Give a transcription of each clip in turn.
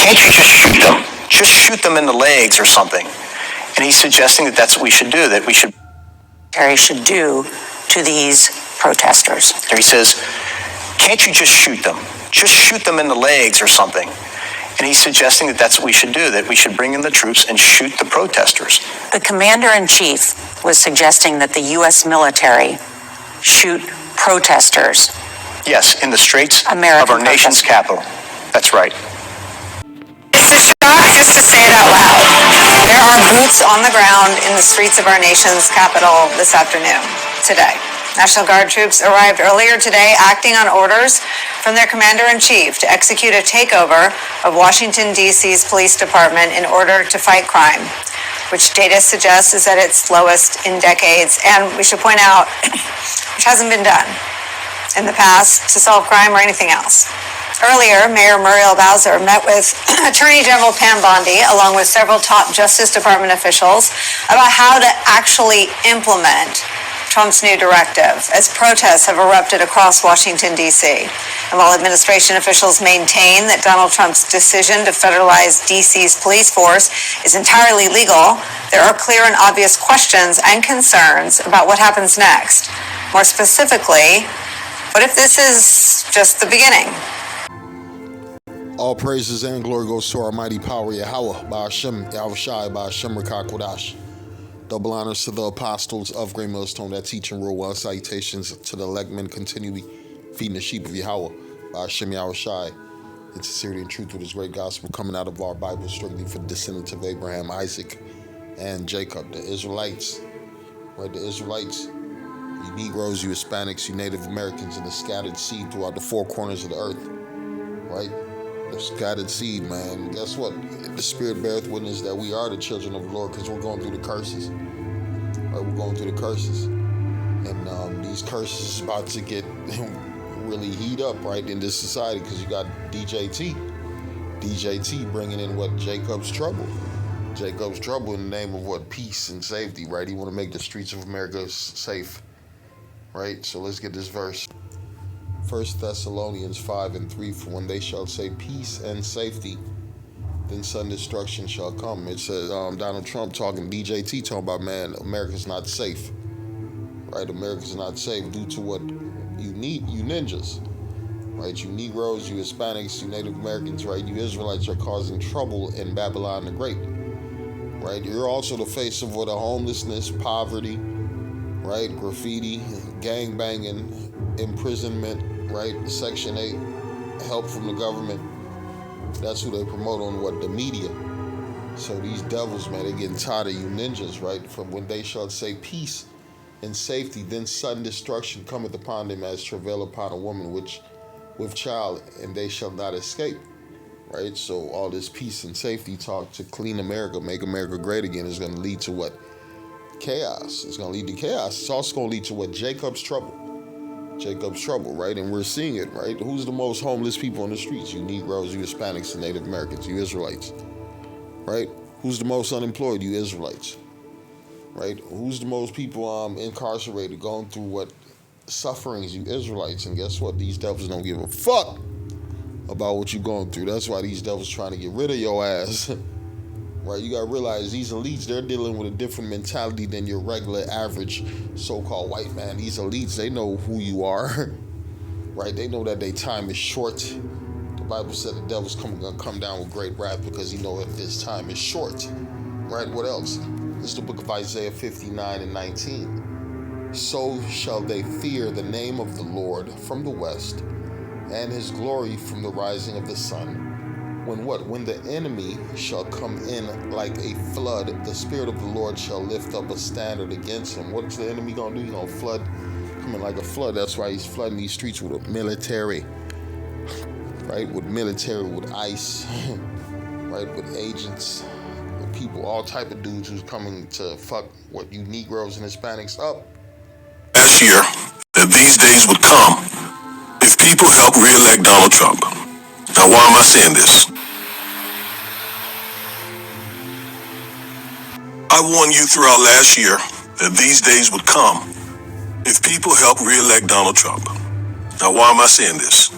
can't you just shoot them? Just shoot them in the legs or something. And he's suggesting that that's what we should do, that we should do to these protesters. He says, can't you just shoot them? Just shoot them in the legs or something. And he's suggesting that that's what we should do, that we should bring in the troops and shoot the protesters. The commander-in-chief was suggesting that the U.S. military shoot protesters. Yes, in the streets of our nation's capital. That's right. It's a shock just to say it out loud. There are boots on the ground in the streets of our nation's capital this afternoon, today. National Guard troops arrived earlier today acting on orders from their commander-in-chief to execute a takeover of Washington, D.C.'s police department in order to fight crime, which data suggests is at its lowest in decades, and we should point out, which hasn't been done in the past to solve crime or anything else. Earlier, Mayor Muriel Bowser met with Attorney General Pam Bondi, along with several top Justice Department officials, about how to actually implement Trump's new directive, as protests have erupted across Washington, D.C. And while administration officials maintain that Donald Trump's decision to federalize D.C.'s police force is entirely legal, there are clear and obvious questions and concerns about what happens next. More specifically, what if this is just the beginning? All praises and glory goes to our mighty power, Yahweh, Ba'ashem, Yahushai, Ba'ashem, Rakah Kodash. Double honors to the apostles of Great Millstone that teach and rule well. Salutations to the elect men continually feeding the sheep of Yahweh, Ba'ashem, Yahushai. In sincerity and truth with his great gospel coming out of our Bible, strictly for the descendants of Abraham, Isaac, and Jacob, the Israelites. Right, the Israelites, you Negroes, you Hispanics, you Native Americans, and the scattered seed throughout the four corners of the earth. Right? The scattered seed, man. Guess what? The Spirit beareth witness that we are the children of the Lord, because we're going through the curses. Right? We're going through the curses. And these curses is about to get really heat up, right, in this society, because you got DJT. DJT bringing in what? Jacob's trouble. Jacob's trouble in the name of what? Peace and safety, right? He want to make the streets of America safe. Right? So let's get this verse. 1 Thessalonians 5:3, for when they shall say peace and safety, then sudden destruction shall come. It says Donald Trump talking, DJT talking about, man, America's not safe. Right? America's not safe due to what? You ninjas. Right? You Negroes, you Hispanics, you Native Americans, right? You Israelites are causing trouble in Babylon the Great. Right? You're also the face of what? Homelessness, poverty, right? Graffiti, gang banging, imprisonment, right? Section 8, help from the government. That's who they promote on what? The media. So these devils, man, they getting tired of you ninjas, right? From when they shall say peace and safety, then sudden destruction cometh upon them as travail upon a woman with child, and they shall not escape. Right? So all this peace and safety talk to clean America, make America great again, is going to lead to what? Chaos. It's going to lead to chaos. It's also going to lead to what? Jacob's trouble. Jacob's trouble, right? And we're seeing it, right? Who's the most homeless people on the streets? You Negroes, you Hispanics, and Native Americans, you Israelites, right? Who's the most unemployed? You Israelites, right? Who's the most people incarcerated, going through what? Sufferings? You Israelites. And guess what? These devils don't give a fuck about what you're going through. That's why these devils trying to get rid of your ass. Right? You gotta realize these elites, they're dealing with a different mentality than your regular, average, so-called white man. These elites, they know who you are. Right? They know that their time is short. The Bible said the devil's gonna come down with great wrath because he know that this time is short. Right? What else? This is the book of Isaiah 59:19. So shall they fear the name of the Lord from the west, and his glory from the rising of the sun. When what? When the enemy shall come in like a flood, the Spirit of the Lord shall lift up a standard against him. What's the enemy going to do? He's going to flood, come in like a flood. That's why he's flooding these streets with a military, right? With military, with ICE, right? With agents, with people, all type of dudes who's coming to fuck what you Negroes and Hispanics up. Last year, that these days would come if people help re-elect Donald Trump. Now, why am I saying this? I warned you throughout last year that these days would come if people help re-elect Donald Trump. Now, why am I saying this?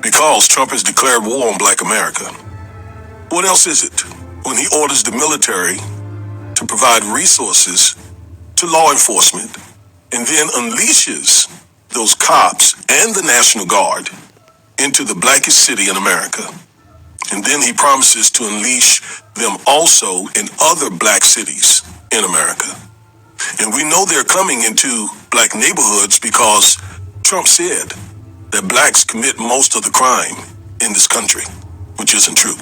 Because Trump has declared war on Black America. What else is it when he orders the military to provide resources to law enforcement and then unleashes those cops and the National Guard into the blackest city in America? And then he promises to unleash them also in other black cities in America. And we know they're coming into black neighborhoods because Trump said that blacks commit most of the crime in this country, which isn't true.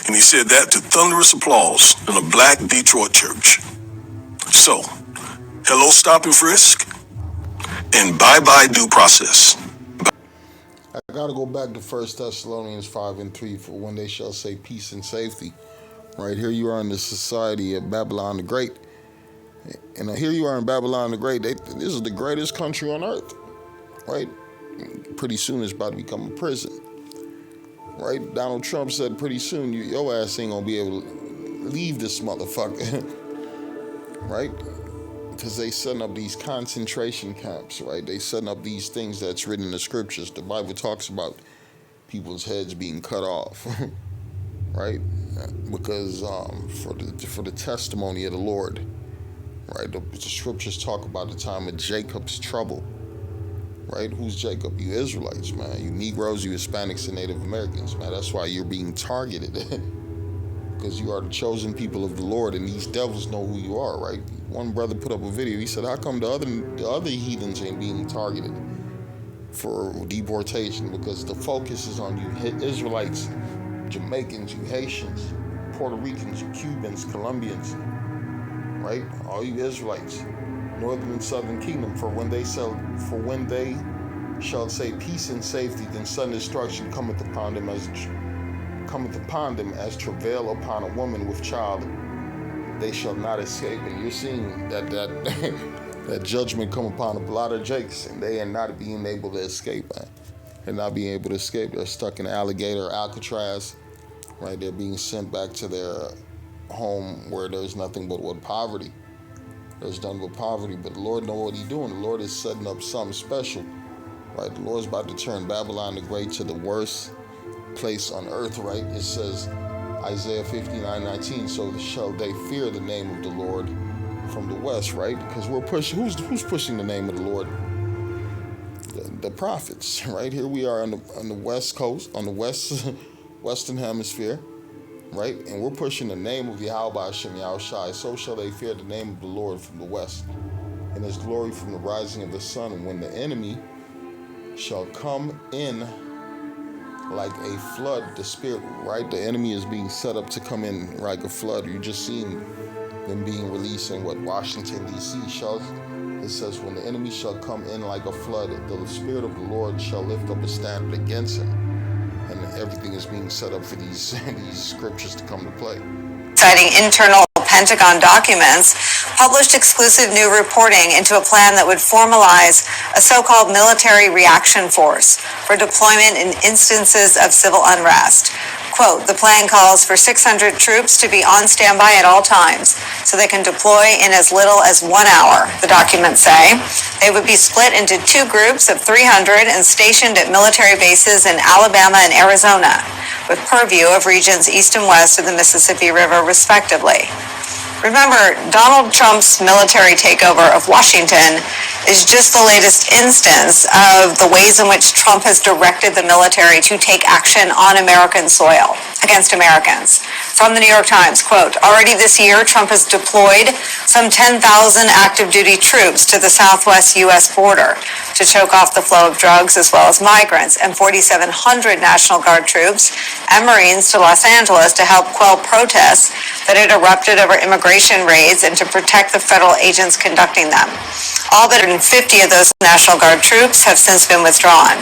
And he said that to thunderous applause in a black Detroit church. So, hello, stop and frisk, and bye-bye due process. I gotta go back to 1 Thessalonians 5:3 for when they shall say peace and safety. Right here you are in the society of Babylon the Great. And here you are in Babylon the Great. This is the greatest country on earth. Right? Pretty soon it's about to become a prison. Right? Donald Trump said pretty soon your ass ain't gonna be able to leave this motherfucker. Right? Because they setting up these concentration camps, right? They setting up these things that's written in the scriptures. The Bible talks about people's heads being cut off, right? Because for the testimony of the Lord, right? The scriptures talk about the time of Jacob's trouble, right? Who's Jacob? You Israelites, man. You Negroes, you Hispanics, and Native Americans, man. That's why you're being targeted. Because you are the chosen people of the Lord, and these devils know who you are, right? One brother put up a video. He said, how come the other heathens ain't being targeted for deportation? Because the focus is on you Israelites, Jamaicans, you Haitians, Puerto Ricans, you Cubans, Colombians, right? All you Israelites, Northern and Southern Kingdom, for when they shall say peace and safety, then sudden destruction cometh upon them as travail upon a woman with child. They shall not escape. And you're seeing that that judgment come upon a lot of Jakes, and they are not being able to escape, man. They're not being able to escape. They're stuck in Alligator, Alcatraz, right? They're being sent back to their home where there's nothing but poverty. There's nothing but poverty. But the Lord knows what He's doing. The Lord is setting up something special, right? The Lord's about to turn Babylon the Great to the worst place on earth, right? It says, Isaiah 59:19, so shall they fear the name of the Lord from the west, right? Because we're pushing, who's pushing the name of the Lord? The prophets, right? Here we are on the west coast, on the western hemisphere, right? And we're pushing the name of Yahweh Hashem Yahushai. So shall they fear the name of the Lord from the west, and His glory from the rising of the sun. And when the enemy shall come in like a flood, the spirit, right? The enemy is being set up to come in like a flood. You just seen them being released in Washington, D.C. It says, when the enemy shall come in like a flood, the Spirit of the Lord shall lift up a standard against him. And everything is being set up for these scriptures to come to play. Citing internal Pentagon documents, published exclusive new reporting into a plan that would formalize a so-called military reaction force for deployment in instances of civil unrest. Quote, the plan calls for 600 troops to be on standby at all times so they can deploy in as little as 1 hour, the documents say. They would be split into 2 groups of 300 and stationed at military bases in Alabama and Arizona, with purview of regions east and west of the Mississippi River, respectively. Remember, Donald Trump's military takeover of Washington is just the latest instance of the ways in which Trump has directed the military to take action on American soil against Americans. From the New York Times, quote, already this year, Trump has deployed some 10,000 active duty troops to the southwest U.S. border to choke off the flow of drugs as well as migrants, and 4,700 National Guard troops and Marines to Los Angeles to help quell protests that had erupted over immigration raids and to protect the federal agents conducting them. All but 50 of those National Guard troops have since been withdrawn.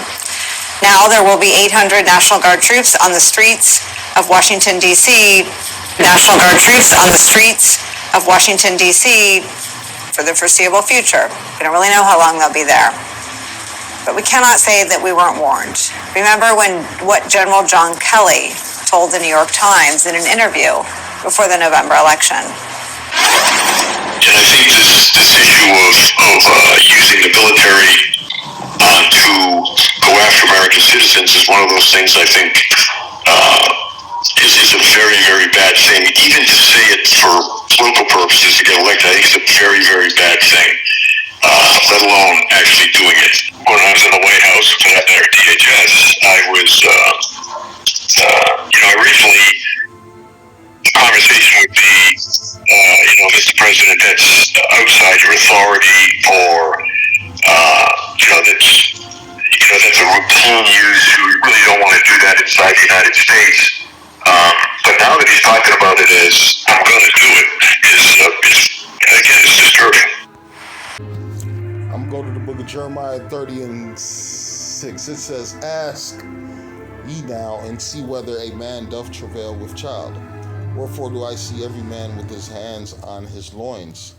Now there will be 800 National Guard troops on the streets of Washington, D.C. National Guard troops on the streets of Washington, D.C. for the foreseeable future. We don't really know how long they'll be there. But we cannot say that we weren't warned. Remember what General John Kelly told the New York Times in an interview before the November election. And I think this issue of using the military to go after American citizens is one of those things I think is a very, very bad thing. Even to say it for political purposes to get elected, I think it's a very, very bad thing. Let alone actually doing it. When I was in the White House, for that matter, DHS, I was, originally, the conversation would be, Mr. President, that's outside your authority, or, that's a routine use. You really don't want to do that inside the United States. But now that he's talking about it as, I'm going to do it, it's disturbing. I'm going to go to the book of Jeremiah 30:6. It says, Ask ye now, and see whether a man doth travail with child. Wherefore do I see every man with his hands on his loins,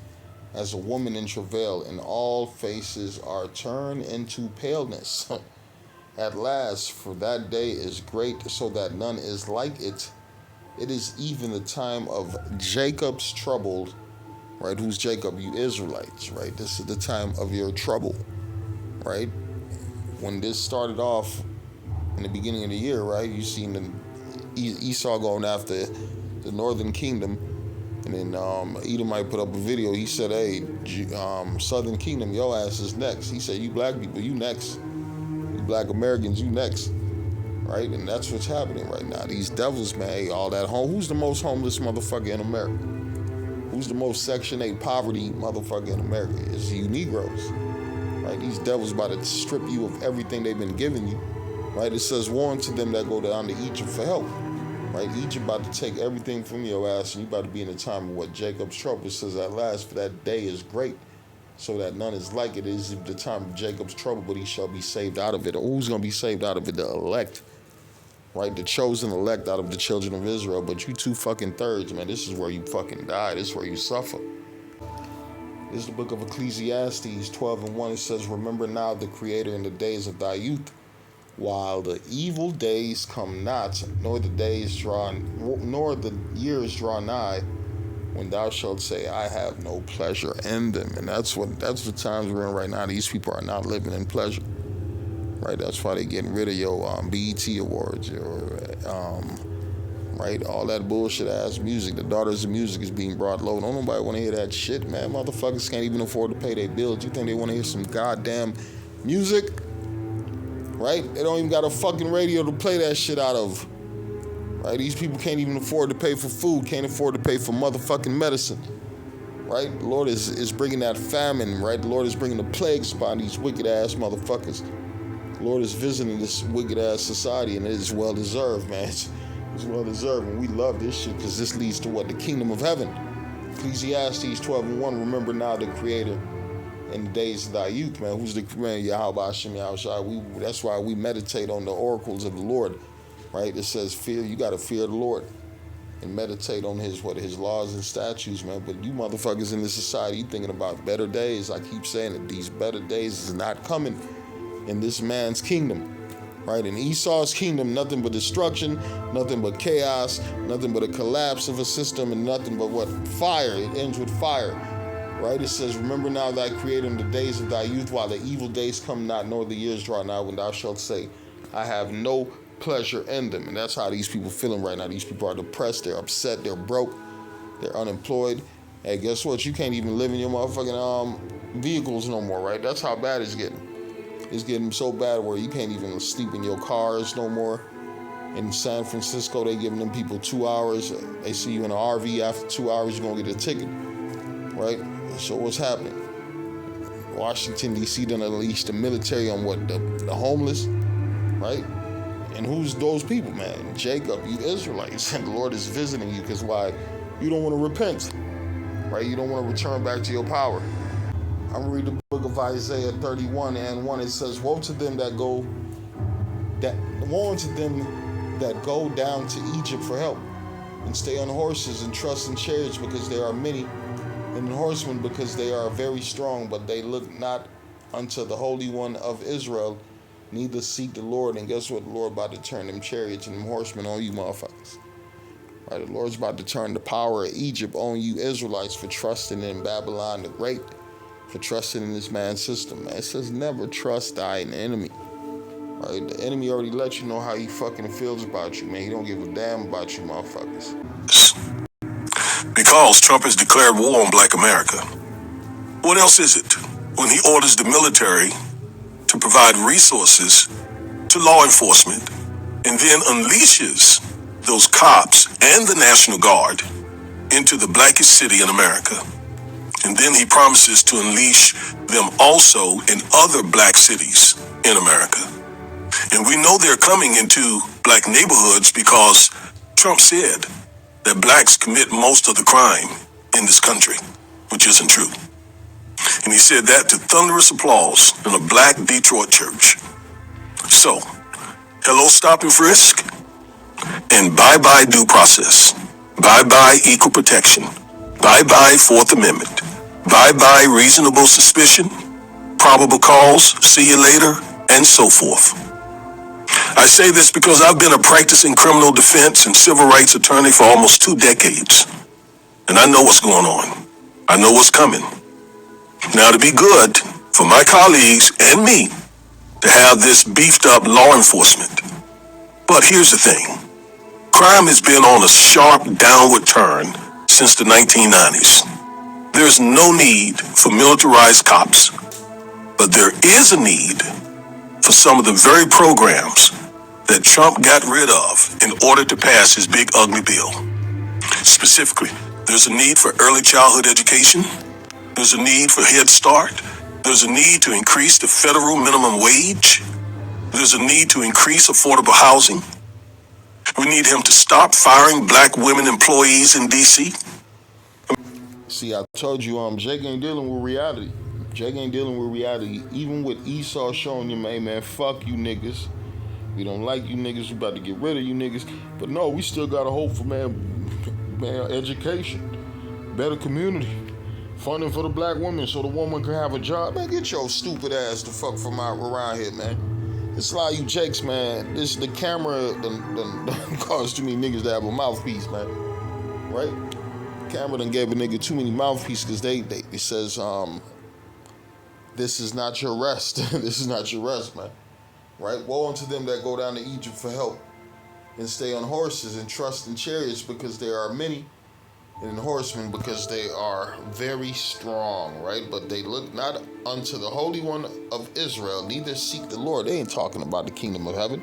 as a woman in travail, and all faces are turned into paleness. At last, for that day is great, so that none is like it. It is even the time of Jacob's trouble. Right? Who's Jacob? You Israelites, right? This is the time of your trouble, right? When this started off in the beginning of the year, right? You seen Esau going after the northern kingdom, and then Edomite put up a video. He said, "Hey, Southern Kingdom, your ass is next." He said, "You black people, you next. You black Americans, you next." Right? And that's what's happening right now. These devils, man, hey, all that home. Who's the most homeless motherfucker in America? Who's the most Section 8 poverty motherfucker in America? It's you Negroes, right? These devils about to strip you of everything they've been giving you, right? It says, "Woe unto them that go down to Egypt for help," right? Egypt about to take everything from your ass, and you about to be in the time of what Jacob's trouble. It says, "At last, for that day is great, so that none is like it." It is the time of Jacob's trouble, but he shall be saved out of it. Or who's going to be saved out of it? The elect. Right, the chosen elect out of the children of Israel, but you 2/3, man. This is where you fucking die. This is where you suffer. This is the book of Ecclesiastes 12:1. It says, "Remember now the Creator in the days of thy youth, while the evil days come not, nor the years draw nigh, when thou shalt say, I have no pleasure in them." And that's the times we're in right now. These people are not living in pleasure. Right, that's why they getting rid of your BET awards, right, all that bullshit ass music. The Daughters of Music is being brought low. Don't nobody want to hear that shit, man. Motherfuckers can't even afford to pay their bills. You think they want to hear some goddamn music? Right? They don't even got a fucking radio to play that shit out of. Right? These people can't even afford to pay for food, can't afford to pay for motherfucking medicine. Right? The Lord is bringing that famine, right? The Lord is bringing the plagues upon these wicked ass motherfuckers. The Lord is visiting this wicked ass society, and it is well deserved, man. It's well deserved, and we love this shit because this leads to what? The kingdom of heaven. Ecclesiastes 12:1. Remember now the Creator in the days of thy youth, man. Who's the man? Yahweh Hashem Yahushua. That's why we meditate on the oracles of the Lord, right? It says fear. You got to fear the Lord and meditate on his laws and statutes, man. But you motherfuckers in this society, you thinking about better days. I keep saying that these better days is not coming in this man's kingdom, right? In Esau's kingdom, nothing but destruction, nothing but chaos, nothing but a collapse of a system, and nothing but what? Fire. It ends with fire, right? It says, "Remember now thy Creator in the days of thy youth, while the evil days come not, nor the years draw nigh, when thou shalt say, I have no pleasure in them." And that's how these people feeling right now. These people are depressed, they're upset, they're broke, they're unemployed. Hey, guess what? You can't even live in your motherfucking vehicles no more, right? That's how bad it's getting. It's getting so bad where you can't even sleep in your cars no more. In San Francisco, they giving them people 2 hours. They see you in an RV, after 2 hours, you're going to get a ticket, right? So what's happening? Washington, D.C. done unleashed the military on what? The homeless, right? And who's those people, man? Jacob, you Israelites. And the Lord is visiting you because why? You don't want to repent, right? You don't want to return back to your power. I'm going to read the book of Isaiah 31:1. It says, Woe unto them that go down to Egypt for help, and stay on horses, and trust in chariots, because there are many, and in horsemen, because they are very strong, but they look not unto the Holy One of Israel, neither seek the Lord. And guess what? The Lord about to turn them chariots and them horsemen on you motherfuckers. Right? The Lord's about to turn the power of Egypt on you Israelites for trusting in Babylon the Great, for trusting in this man's system, man. It says, never trust thine enemy. Right? The enemy already let you know how he fucking feels about you, man. He don't give a damn about you motherfuckers. Because Trump has declared war on Black America. What else is it when he orders the military to provide resources to law enforcement and then unleashes those cops and the National Guard into the blackest city in America? And then he promises to unleash them also in other black cities in America. And we know they're coming into black neighborhoods because Trump said that blacks commit most of the crime in this country, which isn't true. And he said that to thunderous applause in a black Detroit church. So, hello stop and frisk, and bye-bye due process. Bye-bye equal protection. Bye-bye Fourth Amendment. Bye-bye reasonable suspicion, probable cause, see you later, and so forth. I say this because I've been a practicing criminal defense and civil rights attorney for almost 2 decades. And I know what's going on. I know what's coming. Now, to be good for my colleagues and me to have this beefed up law enforcement. But here's the thing. Crime has been on a sharp downward turn since the 1990s. There's no need for militarized cops, but there is a need for some of the very programs that Trump got rid of in order to pass his big ugly bill. Specifically, there's a need for early childhood education. There's a need for Head Start. There's a need to increase the federal minimum wage. There's a need to increase affordable housing. We need him to stop firing black women employees in D.C. See, I told you, Jake ain't dealing with reality. Jake ain't dealing with reality. Even with Esau showing him, hey man, fuck you niggas. We don't like you niggas. We about to get rid of you niggas. But no, we still got a hope for man, education, better community, funding for the black women so the woman can have a job. Man, get your stupid ass the fuck from out around here, man. It's a lot of you Jakes, man. The camera done caused too many niggas to have a mouthpiece, man. Right? Camera done gave a nigga too many mouthpieces because it says, this is not your rest. This is not your rest, man. Right? Woe unto them that go down to Egypt for help and stay on horses and trust in chariots because there are many, and in horsemen because they are very strong, right? But they look not unto the Holy One of Israel, neither seek the Lord. They ain't talking about the kingdom of heaven.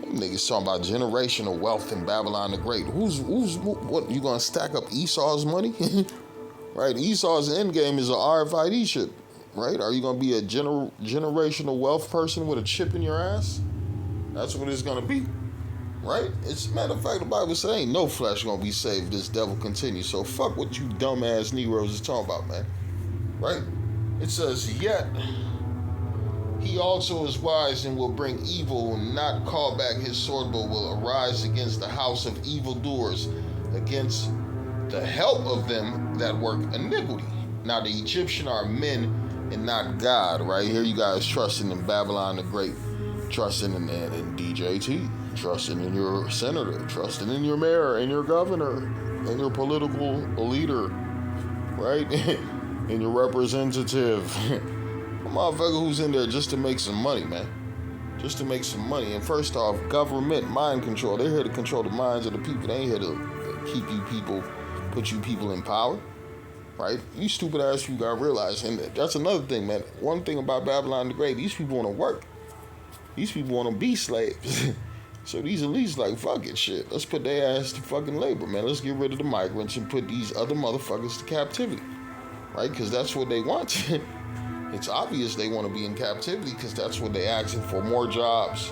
Them niggas talking about generational wealth in Babylon the Great. What, you gonna stack up Esau's money? Right? Esau's end game is an RFID chip. Right? Are you going to be a generational wealth person with a chip in your ass? That's what it's going to be. Right? It's matter of fact, the Bible says ain't no flesh going to be saved. This devil continues. So fuck what you dumbass Negroes is talking about, man. Right? It says, yet he also is wise and will bring evil and not call back his sword, but will arise against the house of evildoers, against the help of them that work iniquity. Now the Egyptian are men and not God, right? Here you guys trusting in Babylon the Great, trusting in DJT, trusting in your senator, trusting in your mayor and your governor and your political leader, right? And your representative. A motherfucker who's in there just to make some money, man. Just to make some money. And first off, government mind control. They're here to control the minds of the people. They ain't here to keep you people, put you people in power. Right? You stupid ass people gotta realize, and that's another thing, man. One thing about Babylon the Great, these people wanna work. These people wanna be slaves. So these elites like, fuck it, shit. Let's put their ass to fucking labor, man. Let's get rid of the migrants and put these other motherfuckers to captivity. Right? Because that's what they want. It's obvious they want to be in captivity because that's what they asking for. More jobs,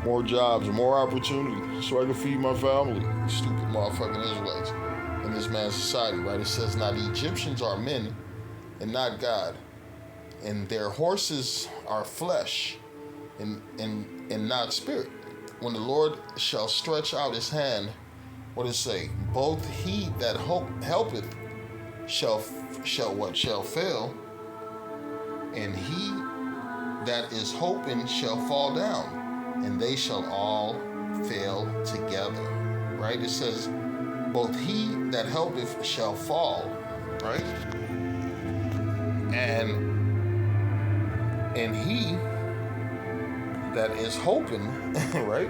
more opportunity so I can feed my family. Stupid motherfucking Israelites. In this man's society, right? It says, now the Egyptians are men and not God, and their horses are flesh and not spirit. When the Lord shall stretch out his hand, what does it say? Both he that helpeth shall fail, and he that is hoping shall fall down, and they shall all fail together. Right? It says, both he that helpeth shall fall, right? And he that is hoping, right,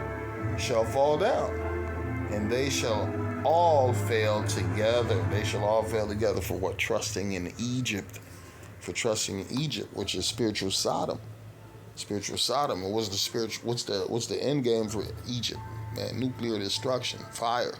shall fall down. And they shall all fail together. They shall all fail together for what? Trusting in Egypt. For trusting in Egypt, which is spiritual Sodom. Spiritual Sodom. And what's the end game for Egypt? Man, nuclear destruction, fire.